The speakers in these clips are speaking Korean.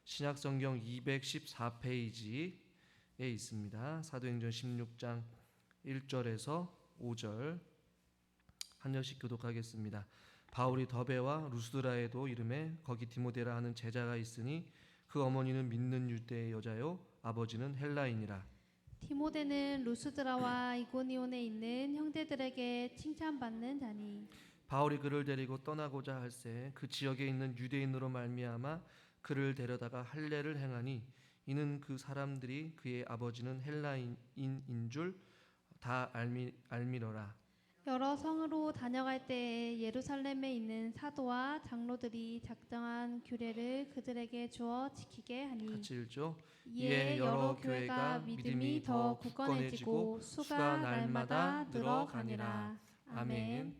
신약성경 214페이지에 있습니다. 사도행전 16장 1절에서 5절 한 절씩 교독하겠습니다. 바울이 더베와 루스드라에도 이름에 거기 디모데라 하는 제자가 있으니 그 어머니는 믿는 유대의 여자요 아버지는 헬라인이라. 디모데는 루스드라와 이고니온에 있는 형제들에게 칭찬받는 자니 바울이 그를 데리고 떠나고자 할새 그 지역에 있는 유대인으로 말미암아 그를 데려다가 할례를 행하니 이는 그 사람들이 그의 아버지는 헬라인인 줄 다 알미러라. 여러 성으로 다녀갈 때에 예루살렘에 있는 사도와 장로들이 작정한 규례를 그들에게 주어 지키게 하니 같이 읽죠. 이에 여러 교회가 믿음이 더 굳건해지고 수가 날마다 늘어가니라. 아멘.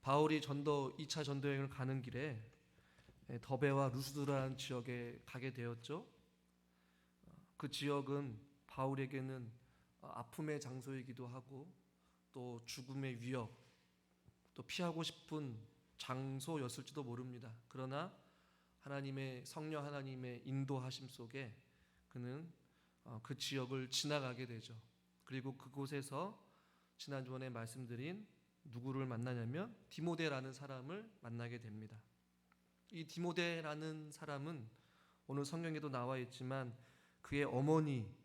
바울이 2차 전도 여행을 가는 길에 더베와 루스드라는 지역에 가게 되었죠. 그 지역은 바울에게는 아픔의 장소이기도 하고 또 죽음의 위협, 또 피하고 싶은 장소였을지도 모릅니다. 그러나 하나님의 성령 하나님의 인도하심 속에 그는 그 지역을 지나가게 되죠. 그리고 그곳에서 지난주에 말씀드린 누구를 만나냐면 디모데라는 사람을 만나게 됩니다. 이 디모데라는 사람은 오늘 성경에도 나와 있지만 그의 어머니는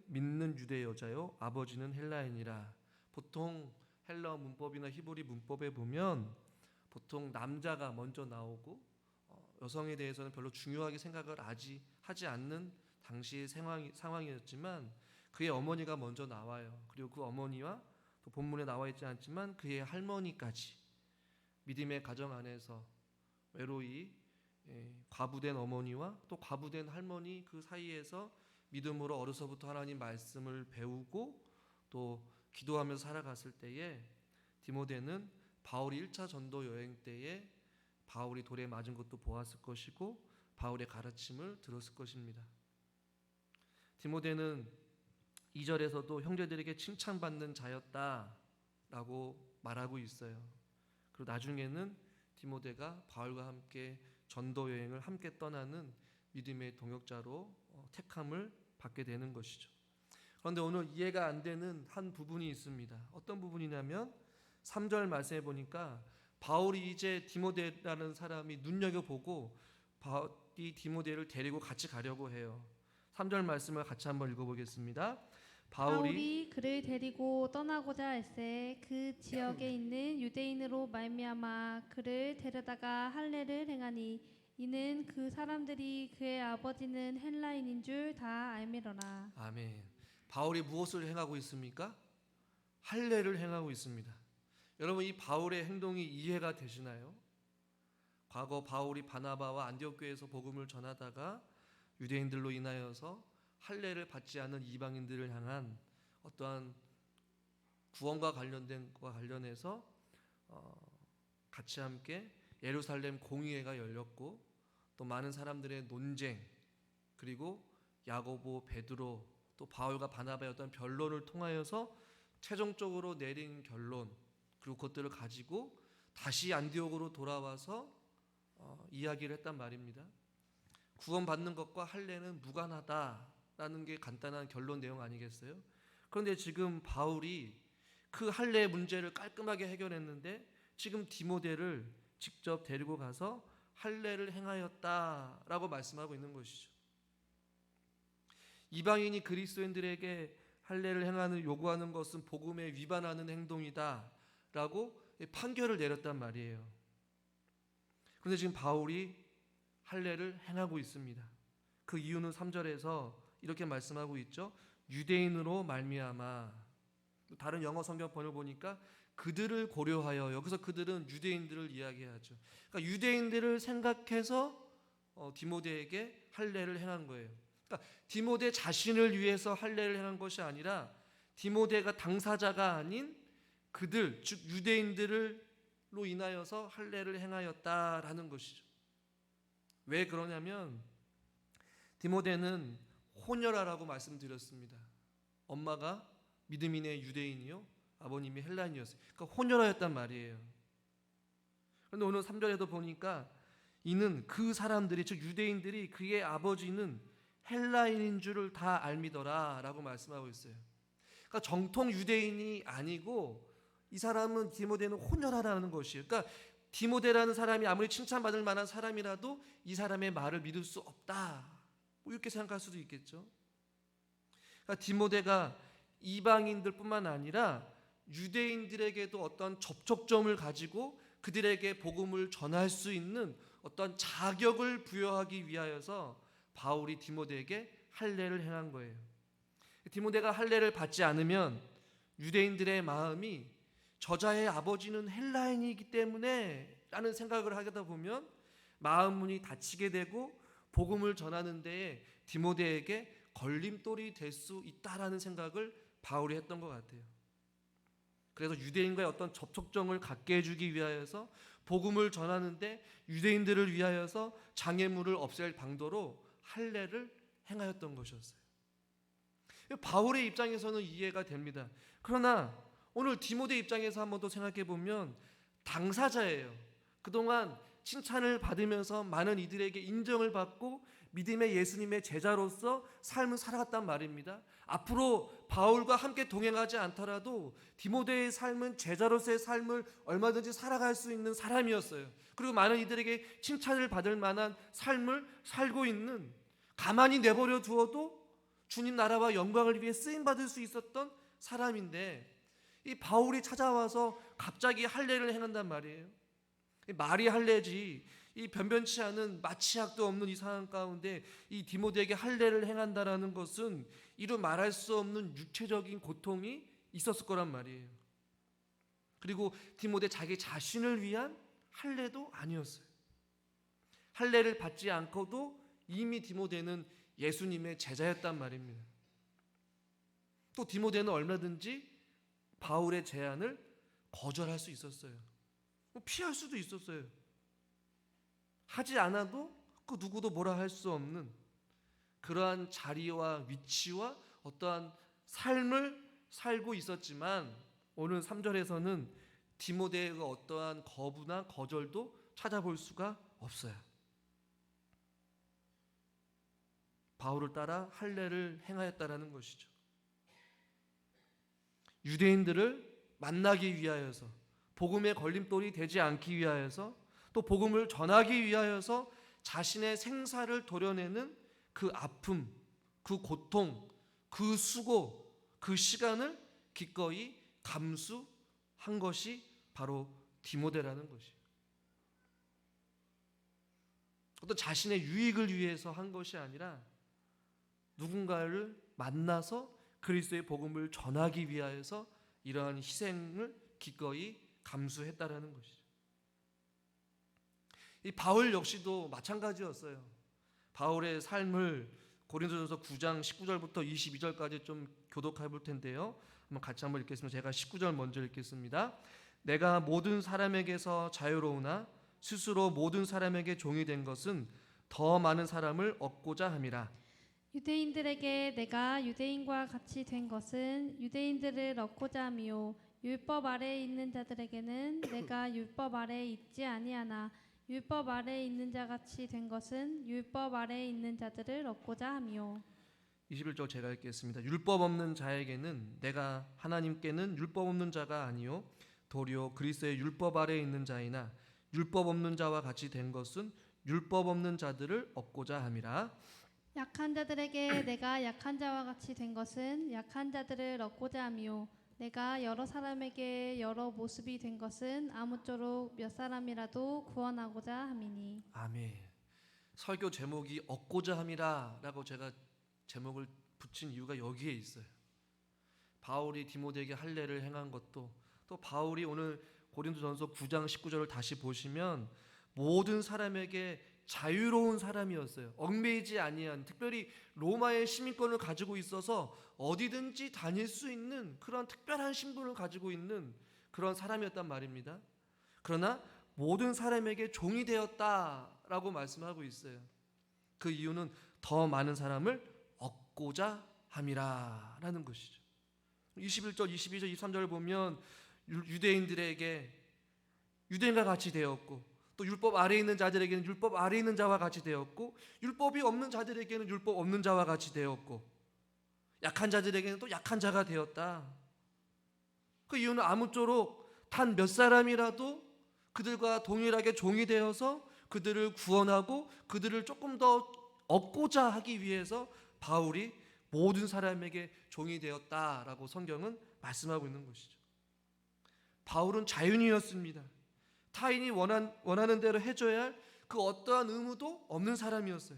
믿는 유대 여자요 아버지는 헬라인이라. 보통 헬라어 문법이나 히브리 문법에 보면 보통 남자가 먼저 나오고 여성에 대해서는 별로 중요하게 생각을 하지 않는 당시의 상황이었지만 그의 어머니가 먼저 나와요. 그리고 그 어머니와 또 본문에 나와 있지 않지만 그의 할머니까지 믿음의 가정 안에서 외로이 과부된 어머니와 또 과부된 할머니 그 사이에서 믿음으로 어려서부터 하나님 말씀을 배우고 또 기도하면서 살아갔을 때에 디모데는 바울이 1차 전도 여행 때에 바울이 돌에 맞은 것도 보았을 것이고 바울의 가르침을 들었을 것입니다. 디모데는 2절에서도 형제들에게 칭찬받는 자였다라고 말하고 있어요. 그리고 나중에는 디모데가 바울과 함께 전도 여행을 함께 떠나는 믿음의 동역자로 택함을 받게 되는 것이죠. 그런데 오늘 이해가 안 되는 한 부분이 있습니다. 어떤 부분이냐면 3절 말씀해 보니까 바울이 이제 디모데라는 사람이 눈여겨보고 이 디모데를 데리고 같이 가려고 해요. 3절 말씀을 같이 한번 읽어보겠습니다. 바울이 그를 데리고 떠나고자 할새 그 지역에 있는 유대인으로 말미암아 그를 데려다가 할례를 행하니 이는 그 사람들이 그의 아버지는 헬라인인 줄 다 알미러라. 아멘. 바울이 무엇을 행하고 있습니까? 할례를 행하고 있습니다. 여러분 이 바울의 행동이 이해가 되시나요? 과거 바울이 바나바와 안디옥 교회에서 복음을 전하다가 유대인들로 인하여서 할례를 받지 않은 이방인들을 향한 어떠한 구원과 관련해서 같이 함께 예루살렘 공의회가 열렸고 또 많은 사람들의 논쟁 그리고 야고보, 베드로 또 바울과 바나바의 어떤 변론을 통하여서 최종적으로 내린 결론 그리고 그것들을 가지고 다시 안디옥으로 돌아와서 이야기를 했단 말입니다. 구원받는 것과 할례는 무관하다라는 게 간단한 결론 내용 아니겠어요? 그런데 지금 바울이 그 할례의 문제를 깔끔하게 해결했는데 지금 디모데를 직접 데리고 가서 할례를 행하였다라고 말씀하고 있는 것이죠. 이방인이 그리스도인들에게 할례를 요구하는 것은 복음에 위반하는 행동이다라고 판결을 내렸단 말이에요. 그런데 지금 바울이 할례를 행하고 있습니다. 그 이유는 3절에서 이렇게 말씀하고 있죠. 유대인으로 말미암아. 다른 영어 성경 번역 보니까 그들을 고려하여, 여기서 그들은 유대인들을 이야기하죠. 그러니까 유대인들을 생각해서 디모데에게 할례를 행한 거예요. 그러니까 디모데 자신을 위해서 할례를 행한 것이 아니라 디모데가 당사자가 아닌 그들, 즉 유대인들로 인하여서 할례를 행하였다라는 것이죠. 왜 그러냐면 디모데는 혼혈아라고 말씀드렸습니다. 엄마가 믿음인의 유대인이요 아버님이 헬라인이었어요. 그러니까 혼혈아였단 말이에요. 그런데 오늘 3절에도 보니까 이는 그 사람들이, 즉 유대인들이 그의 아버지는 헬라인인 줄을 다 알미더라 라고 말씀하고 있어요. 그러니까 정통 유대인이 아니고 이 사람은, 디모데는 혼혈하라는 것이에요. 그러니까 디모데라는 사람이 아무리 칭찬받을 만한 사람이라도 이 사람의 말을 믿을 수 없다, 뭐 이렇게 생각할 수도 있겠죠. 그러니까 디모데가 이방인들 뿐만 아니라 유대인들에게도 어떤 접촉점을 가지고 그들에게 복음을 전할 수 있는 어떤 자격을 부여하기 위하여서 바울이 디모데에게 할례를 행한 거예요. 디모데가 할례를 받지 않으면 유대인들의 마음이 저자의 아버지는 헬라인이기 때문에 라는 생각을 하다 보면 마음문이 닫히게 되고 복음을 전하는 데에 디모데에게 걸림돌이 될 수 있다라는 생각을 바울이 했던 것 같아요. 그래서 유대인과의 어떤 접촉점을 갖게 해주기 위하여서 복음을 전하는데 유대인들을 위하여서 장애물을 없앨 방도로 할례를 행하였던 것이었어요. 바울의 입장에서는 이해가 됩니다. 그러나 오늘 디모데 입장에서 한번 더 생각해 보면 당사자예요. 그동안 칭찬을 받으면서 많은 이들에게 인정을 받고 믿음의 예수님의 제자로서 삶을 살아갔단 말입니다. 앞으로 바울과 함께 동행하지 않더라도 디모데의 삶은 제자로서의 삶을 얼마든지 살아갈 수 있는 사람이었어요. 그리고 많은 이들에게 칭찬을 받을 만한 삶을 살고 있는, 가만히 내버려 두어도 주님 나라와 영광을 위해 쓰임받을 수 있었던 사람인데 이 바울이 찾아와서 갑자기 할례를 행한단 말이에요. 말이 할례지 이 변변치 않은 마취약도 없는 이 상황 가운데 이 디모데에게 할례를 행한다라는 것은 이루 말할 수 없는 육체적인 고통이 있었을 거란 말이에요. 그리고 디모데 자기 자신을 위한 할례도 아니었어요. 할례를 받지 않고도 이미 디모데는 예수님의 제자였단 말입니다. 또 디모데는 얼마든지 바울의 제안을 거절할 수 있었어요. 피할 수도 있었어요. 하지 않아도 그 누구도 뭐라 할 수 없는 그러한 자리와 위치와 어떠한 삶을 살고 있었지만 오늘 3절에서는 디모데의 어떠한 거부나 거절도 찾아볼 수가 없어요. 바울을 따라 할례를 행하였다라는 것이죠. 유대인들을 만나기 위하여서, 복음의 걸림돌이 되지 않기 위하여서, 또 복음을 전하기 위하여서 자신의 생사를 도려내는 그 아픔, 그 고통, 그 수고, 그 시간을 기꺼이 감수한 것이 바로 디모데라는 것이에요. 어떤 자신의 유익을 위해서 한 것이 아니라 누군가를 만나서 그리스도의 복음을 전하기 위하여서 이러한 희생을 기꺼이 감수했다라는 것이죠. 이 바울 역시도 마찬가지였어요. 바울의 삶을 고린도전서 9장 19절부터 22절까지 좀 교독해 볼 텐데요. 같이 한번 읽겠습니다. 제가 19절 먼저 읽겠습니다. 내가 모든 사람에게서 자유로우나 스스로 모든 사람에게 종이 된 것은 더 많은 사람을 얻고자 함이라. 유대인들에게 내가 유대인과 같이 된 것은 유대인들을 얻고자 함이요 율법 아래에 있는 자들에게는 내가 율법 아래에 있지 아니하나 율법 아래에 있는 자 같이 된 것은 율법 아래에 있는 자들을 얻고자 함이요. 21절 제가 읽겠습니다. 율법 없는 자에게는 내가 하나님께는 율법 없는 자가 아니요 도리어 그리스도의 율법 아래에 있는 자이나 율법 없는 자와 같이 된 것은 율법 없는 자들을 얻고자 함이라. 약한 자들에게 내가 약한 자와 같이 된 것은 약한 자들을 얻고자 함이요 내가 여러 사람에게 여러 모습이 된 것은 아무쪼록 몇 사람이라도 구원하고자 함이니. 아멘. 설교 제목이 얻고자 함이라 라고 제가 제목을 붙인 이유가 여기에 있어요. 바울이 디모데에게 할례를 행한 것도, 또 바울이 오늘 고린도전서 9장 19절을 다시 보시면 모든 사람에게 자유로운 사람이었어요. 얽매이지 아니한, 특별히 로마의 시민권을 가지고 있어서 어디든지 다닐 수 있는 그런 특별한 신분을 가지고 있는 그런 사람이었단 말입니다. 그러나 모든 사람에게 종이 되었다라고 말씀하고 있어요. 그 이유는 더 많은 사람을 얻고자 함이라 라는 것이죠. 21절, 22절, 23절을 보면 유대인들에게 유대인과 같이 되었고 또 율법 아래에 있는 자들에게는 율법 아래에 있는 자와 같이 되었고, 율법이 없는 자들에게는 율법 없는 자와 같이 되었고, 약한 자들에게는 또 약한 자가 되었다. 그 이유는 아무쪼록 단 몇 사람이라도 그들과 동일하게 종이 되어서 그들을 구원하고 그들을 조금 더 얻고자 하기 위해서 바울이 모든 사람에게 종이 되었다라고 성경은 말씀하고 있는 것이죠. 바울은 자유인이었습니다. 타인이 원하는 대로 해줘야 할 그 어떠한 의무도 없는 사람이었어요.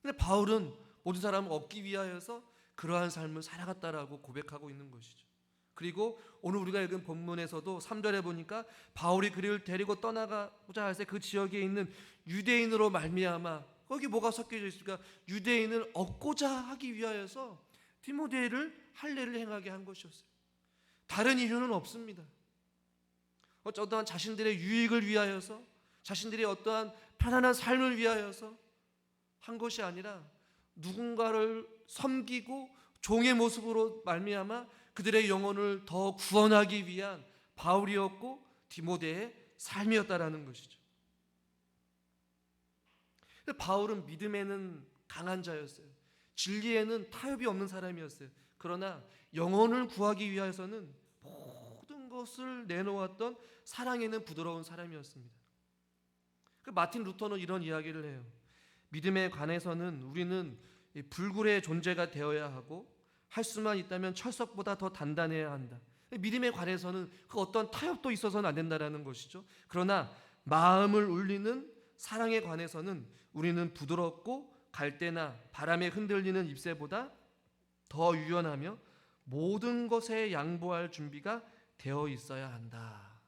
근데 바울은 모든 사람을 얻기 위하여서 그러한 삶을 살아갔다라고 고백하고 있는 것이죠. 그리고 오늘 우리가 읽은 본문에서도 3절에 보니까 바울이 그를 데리고 떠나가고자 할 때 그 지역에 있는 유대인으로 말미암아, 거기 뭐가 섞여져 있습니까? 유대인을 얻고자 하기 위하여서 디모데를 할례를 행하게 한 것이었어요. 다른 이유는 없습니다. 어떠한 자신들의 유익을 위하여서, 자신들의 어떠한 편안한 삶을 위하여서 한 것이 아니라 누군가를 섬기고 종의 모습으로 말미암아 그들의 영혼을 더 구원하기 위한 바울이었고 디모데의 삶이었다라는 것이죠. 바울은 믿음에는 강한 자였어요. 진리에는 타협이 없는 사람이었어요. 그러나 영혼을 구하기 위해서는 모든 것을 내놓았던 사랑에는 부드러운 사람이었습니다. 마틴 루터는 이런 이야기를 해요. 믿음에 관해서는 우리는 불굴의 존재가 되어야 하고 할 수만 있다면 철석보다 더 단단해야 한다. 믿음에 관해서는 그 어떤 타협도 있어서는 안 된다는 것이죠. 그러나 마음을 울리는 사랑에 관해서는 우리는 부드럽고 갈대나 바람에 흔들리는 잎새보다 더 유연하며 모든 것에 양보할 준비가 되어 있어야 한다.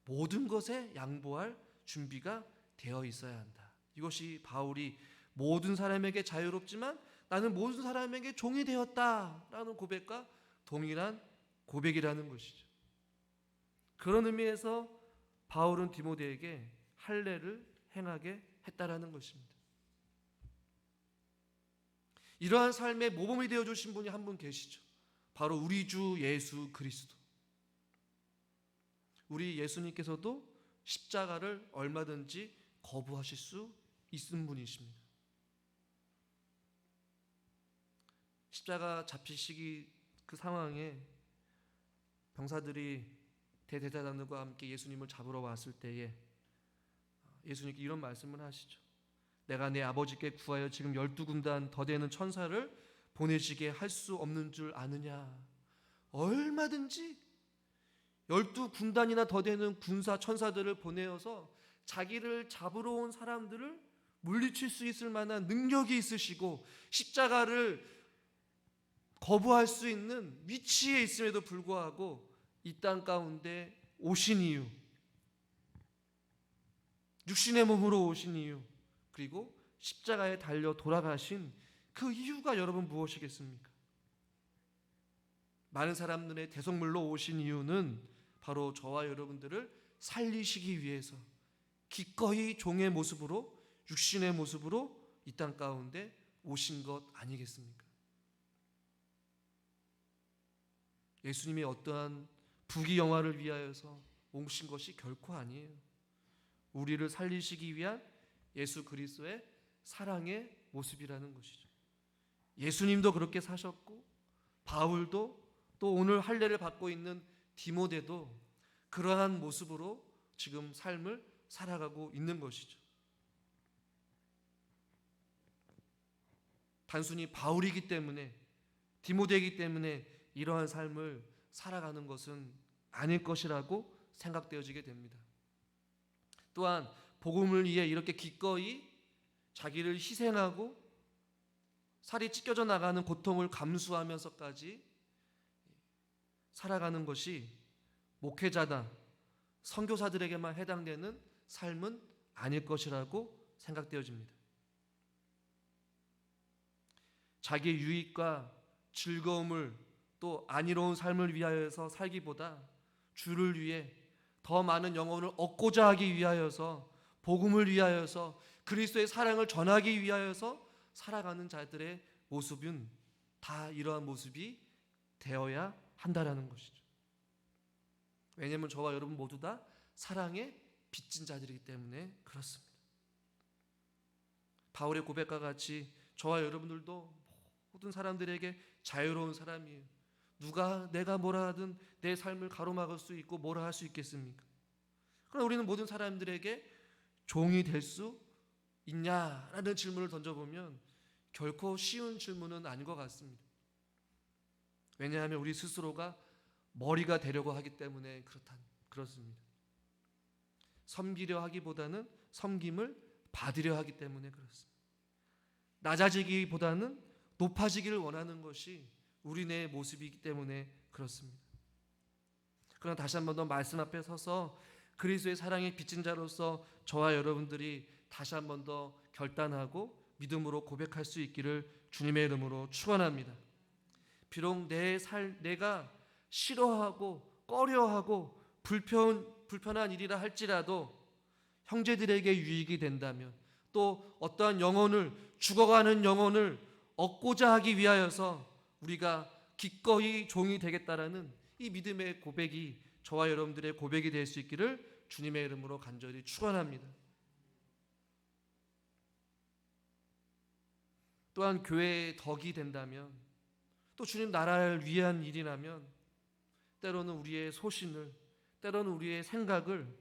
모든 것에 양보할 준비가 되어 있어야 한다. 이것이 바울이 모든 사람에게 자유롭지만 나는 모든 사람에게 종이 되었다라는 고백과 동일한 고백이라는 것이죠. 그런 의미에서 바울은 디모데에게 할례를 행하게 했다라는 것입니다. 이러한 삶의 모범이 되어 주신 분이 한 분 계시죠. 바로 우리 주 예수 그리스도. 우리 예수님께서도 십자가를 얼마든지 거부하실 수 있는 분이십니다. 십자가 잡히시기 그 상황에 병사들이 대제사장들과 함께 예수님을 잡으러 왔을 때에 예수님께 이런 말씀을 하시죠. 내가 내 아버지께 구하여 지금 12군단 더 되는 천사를 보내시게 할 수 없는 줄 아느냐. 얼마든지 12군단이나 더 되는 군사 천사들을 보내어서 자기를 잡으러 온 사람들을 물리칠 수 있을 만한 능력이 있으시고 십자가를 거부할 수 있는 위치에 있음에도 불구하고 이 땅 가운데 오신 이유, 육신의 몸으로 오신 이유, 그리고 십자가에 달려 돌아가신 그 이유가 여러분 무엇이겠습니까? 많은 사람들의 대속물로 오신 이유는 바로 저와 여러분들을 살리시기 위해서 기꺼이 종의 모습으로, 육신의 모습으로 이 땅 가운데 오신 것 아니겠습니까? 예수님의 어떠한 부귀영화를 위하여서 오신 것이 결코 아니에요. 우리를 살리시기 위한 예수 그리스도의 사랑의 모습이라는 것이죠. 예수님도 그렇게 사셨고 바울도 또 오늘 할례를 받고 있는 디모데도 그러한 모습으로 지금 삶을 살아가고 있는 것이죠. 단순히 바울이기 때문에, 디모데이기 때문에 이러한 삶을 살아가는 것은 아닐 것이라고 생각되어지게 됩니다. 또한 복음을 위해 이렇게 기꺼이 자기를 희생하고 살이 찢겨져 나가는 고통을 감수하면서까지 살아가는 것이 목회자나 선교사들에게만 해당되는 삶은 아닐 것이라고 생각되어집니다. 자기의 유익과 즐거움을 또 안이로운 삶을 위하여서 살기보다 주를 위해 더 많은 영혼을 얻고자 하기 위하여서, 복음을 위하여서, 그리스도의 사랑을 전하기 위하여서 살아가는 자들의 모습은 다 이러한 모습이 되어야 한다라는 것이죠. 왜냐하면 저와 여러분 모두 다 사랑에 빚진 자들이기 때문에 그렇습니다. 바울의 고백과 같이 저와 여러분들도 모든 사람들에게 자유로운 사람이에요. 누가 내가 뭐라 하든 내 삶을 가로막을 수 있고 뭐라 할 수 있겠습니까? 그러나 우리는 모든 사람들에게 종이 될 수 있냐라는 질문을 던져보면 결코 쉬운 질문은 아닌 것 같습니다. 왜냐하면 우리 스스로가 머리가 되려고 하기 때문에 그렇습니다. 섬기려 하기보다는 섬김을 받으려 하기 때문에 그렇습니다. 낮아지기보다는 높아지기를 원하는 것이 우리네 모습이기 때문에 그렇습니다. 그러나 다시 한 번 더 말씀 앞에 서서 그리스도의 사랑에 빚진 자로서 저와 여러분들이 다시 한 번 더 결단하고 믿음으로 고백할 수 있기를 주님의 이름으로 축원합니다. 비록 내가 싫어하고 꺼려하고 불편한 일이라 할지라도 형제들에게 유익이 된다면, 또 어떠한 영혼을, 죽어가는 영혼을 얻고자 하기 위하여서 우리가 기꺼이 종이 되겠다라는 이 믿음의 고백이 저와 여러분들의 고백이 될 수 있기를 주님의 이름으로 간절히 축원합니다. 또한 교회의 덕이 된다면, 또 주님 나라를 위한 일이라면 때로는 우리의 소신을, 때로는 우리의 생각을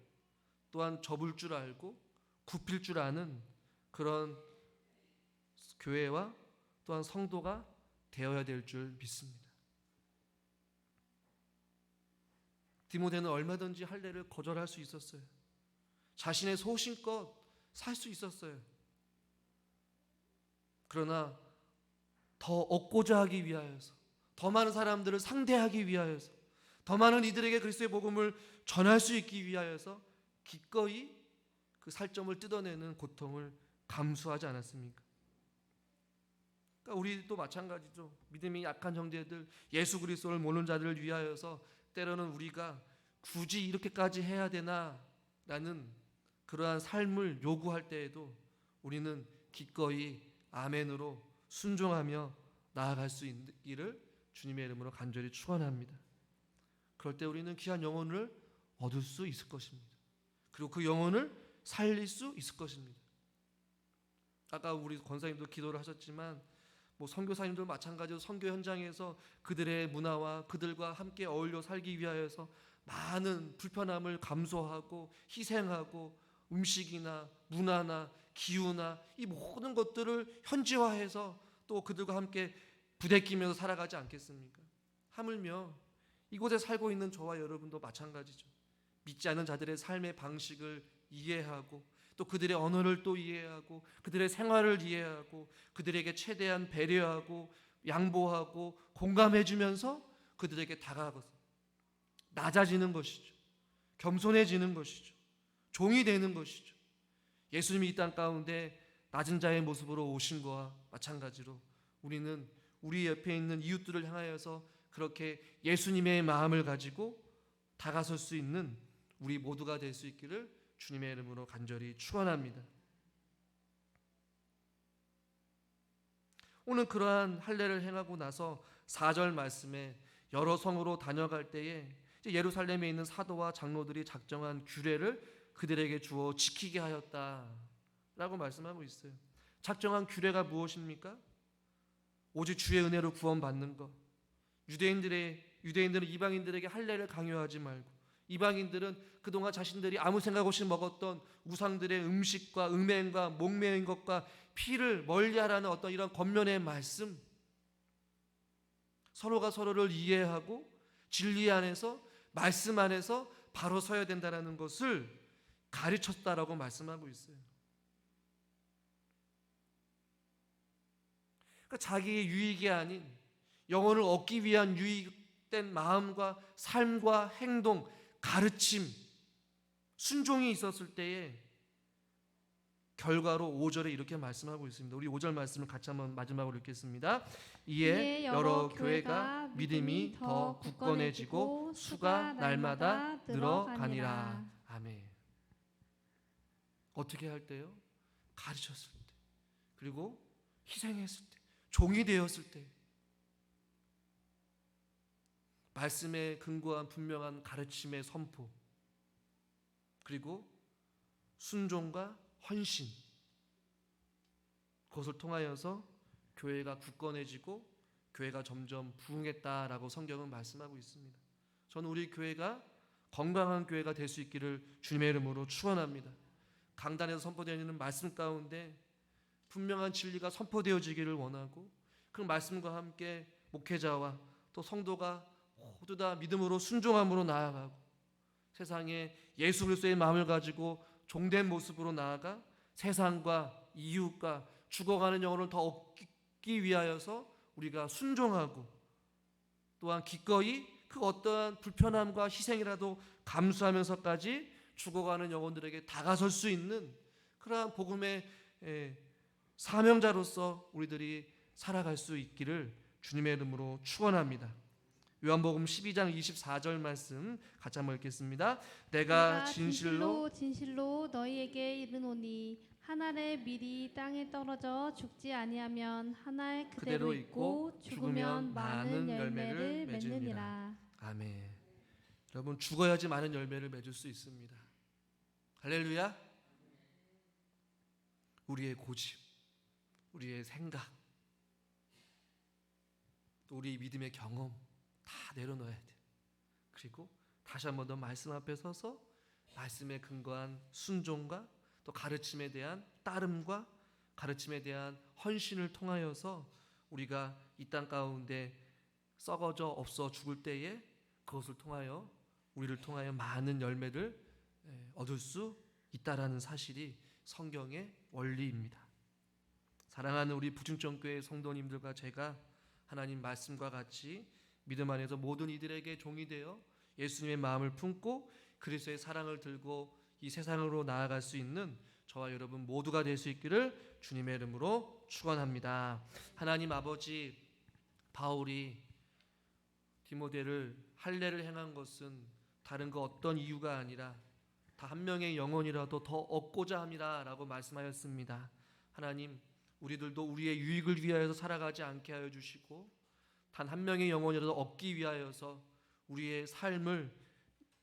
또한 접을 줄 알고 굽힐 줄 아는 그런 교회와 또한 성도가 되어야 될 줄 믿습니다. 디모데는 얼마든지 할례를 거절할 수 있었어요. 자신의 소신껏 살 수 있었어요. 그러나 더 얻고자 하기 위하여서, 더 많은 사람들을 상대하기 위하여서, 더 많은 이들에게 그리스도의 복음을 전할 수 있기 위하여서 기꺼이 그 살점을 뜯어내는 고통을 감수하지 않았습니까? 그러니까 우리도 마찬가지죠. 믿음이 약한 형제들, 예수 그리스도를 모르는 자들을 위하여서 때로는 우리가 굳이 이렇게까지 해야 되나 라는 그러한 삶을 요구할 때에도 우리는 기꺼이 아멘으로 순종하며 나아갈 수 있기를 주님의 이름으로 간절히 축원합니다. 그럴 때 우리는 귀한 영혼을 얻을 수 있을 것입니다. 그리고 그 영혼을 살릴 수 있을 것입니다. 아까 우리 권사님도 기도를 하셨지만 선교사님도 마찬가지로 선교 현장에서 그들의 문화와 그들과 함께 어울려 살기 위하여서 많은 불편함을 감수하고 희생하고 음식이나 문화나 기후나 이 모든 것들을 현지화해서 또 그들과 함께 부대끼면서 살아가지 않겠습니까? 하물며 이곳에 살고 있는 저와 여러분도 마찬가지죠. 믿지 않는 자들의 삶의 방식을 이해하고 또 그들의 언어를 또 이해하고 그들의 생활을 이해하고 그들에게 최대한 배려하고 양보하고 공감해주면서 그들에게 다가가서 낮아지는 것이죠. 겸손해지는 것이죠. 종이 되는 것이죠. 예수님이 이 땅 가운데 낮은 자의 모습으로 오신 것과 마찬가지로 우리는 우리 옆에 있는 이웃들을 향하여서 그렇게 예수님의 마음을 가지고 다가설 수 있는 우리 모두가 될 수 있기를 주님의 이름으로 간절히 축원합니다. 오늘 그러한 할례를 행하고 나서 4절 말씀에 여러 성으로 다녀갈 때에 예루살렘에 있는 사도와 장로들이 작정한 규례를 그들에게 주어 지키게 하였다라고 말씀하고 있어요. 작정한 규례가 무엇입니까? 오직 주의 은혜로 구원받는 것. 유대인들은 이방인들에게 할례를 강요하지 말고, 이방인들은 그동안 자신들이 아무 생각 없이 먹었던 우상들의 음식과 음행과 목매인 것과 피를 멀리하라는 어떤 이런 겉면의 말씀, 서로가 서로를 이해하고 진리 안에서 말씀 안에서 바로 서야 된다는 것을 가르쳤다라고 말씀하고 있어요. 그러니까 자기의 유익이 아닌 영혼을 얻기 위한 유익된 마음과 삶과 행동, 가르침, 순종이 있었을 때에 결과로 5절에 이렇게 말씀하고 있습니다. 우리 5절 말씀을 같이 한번 마지막으로 읽겠습니다. 이에 여러 교회가 믿음이 더 굳건해지고 수가 날마다 늘어가니라. 아멘. 어떻게 할 때요? 가르쳤을 때, 그리고 희생했을 때, 종이 되었을 때, 말씀에 근거한 분명한 가르침의 선포, 그리고 순종과 헌신, 그것을 통하여서 교회가 굳건해지고 교회가 점점 부흥했다라고 성경은 말씀하고 있습니다. 저는 우리 교회가 건강한 교회가 될 수 있기를 주님의 이름으로 축원합니다. 강단에서 선포되는 말씀 가운데 분명한 진리가 선포되어지기를 원하고, 그 말씀과 함께 목회자와 또 성도가 모두 다 믿음으로 순종함으로 나아가고, 세상에 예수 그리스도의 마음을 가지고 종된 모습으로 나아가 세상과 이웃과 죽어가는 영혼을 더 얻기 위하여서 우리가 순종하고, 또한 기꺼이 그 어떠한 불편함과 희생이라도 감수하면서까지 죽어가는 영혼들에게 다가설 수 있는 그러한 복음의 사명자로서 우리들이 살아갈 수 있기를 주님의 이름으로 축원합니다. 요한복음 12장 24절 말씀 같이 한번 읽겠습니다. 내가 진실로 너희에게 이르노니 한 알의 밀이 땅에 떨어져 죽지 아니하면 한 알 그대로 있고 죽으면 많은 열매를 맺느니라. 아멘. 여러분, 죽어야지 많은 열매를 맺을 수 있습니다. 할렐루야. 우리의 고집, 우리의 생각, 또 우리 믿음의 경험 다 내려놓아야 돼. 그리고 다시 한 번 더 말씀 앞에 서서 말씀에 근거한 순종과 또 가르침에 대한 따름과 가르침에 대한 헌신을 통하여서 우리가 이 땅 가운데 썩어져 없어 죽을 때에 그것을 통하여 우리를 통하여 많은 열매를 얻을 수 있다라는 사실이 성경의 원리입니다. 사랑하는 우리 부중정교회 성도님들과 제가 하나님 말씀과 같이 믿음 안에서 모든 이들에게 종이 되어 예수님의 마음을 품고 그리스도의 사랑을 들고 이 세상으로 나아갈 수 있는 저와 여러분 모두가 될 수 있기를 주님의 이름으로 축원합니다. 하나님 아버지, 바울이 디모데를 할례를 행한 것은 다른 그 어떤 이유가 아니라 다 한 명의 영혼이라도 더 얻고자 함이라라고 말씀하였습니다. 하나님, 우리들도 우리의 유익을 위하여서 살아가지 않게 하여 주시고 단 한 명의 영혼이라도 얻기 위하여서 우리의 삶을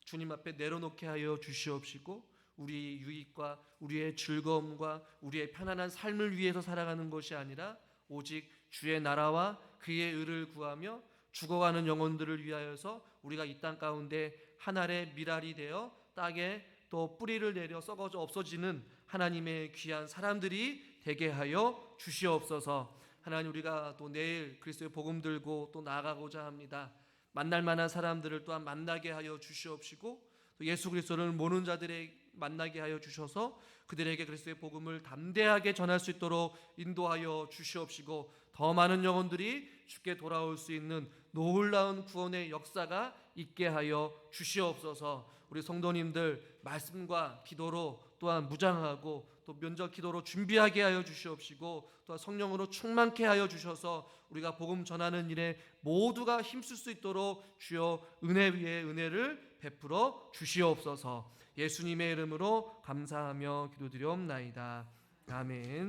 주님 앞에 내려놓게 하여 주시옵시고, 우리의 유익과 우리의 즐거움과 우리의 편안한 삶을 위해서 살아가는 것이 아니라 오직 주의 나라와 그의 의를 구하며 죽어가는 영혼들을 위하여서 우리가 이 땅 가운데 한 알의 밀알이 되어 땅에 또 뿌리를 내려 썩어져 없어지는 하나님의 귀한 사람들이 되게 하여 주시옵소서. 하나님, 우리가 또 내일 그리스도의 복음 들고 또 나아가고자 합니다. 만날 만한 사람들을 또한 만나게 하여 주시옵시고, 또 예수 그리스도를 모르는 자들의 만나게 하여 주셔서 그들에게 그리스도의 복음을 담대하게 전할 수 있도록 인도하여 주시옵시고, 더 많은 영혼들이 주께 돌아올 수 있는 놀라운 구원의 역사가 있게 하여 주시옵소서. 우리 성도님들 말씀과 기도로 또한 무장하고 또 면접 기도로 준비하게 하여 주시옵시고, 또한 성령으로 충만케 하여 주셔서 우리가 복음 전하는 일에 모두가 힘쓸 수 있도록 주여 은혜 위에 은혜를 베풀어 주시옵소서. 예수님의 이름으로 감사하며 기도드리옵나이다. 아멘.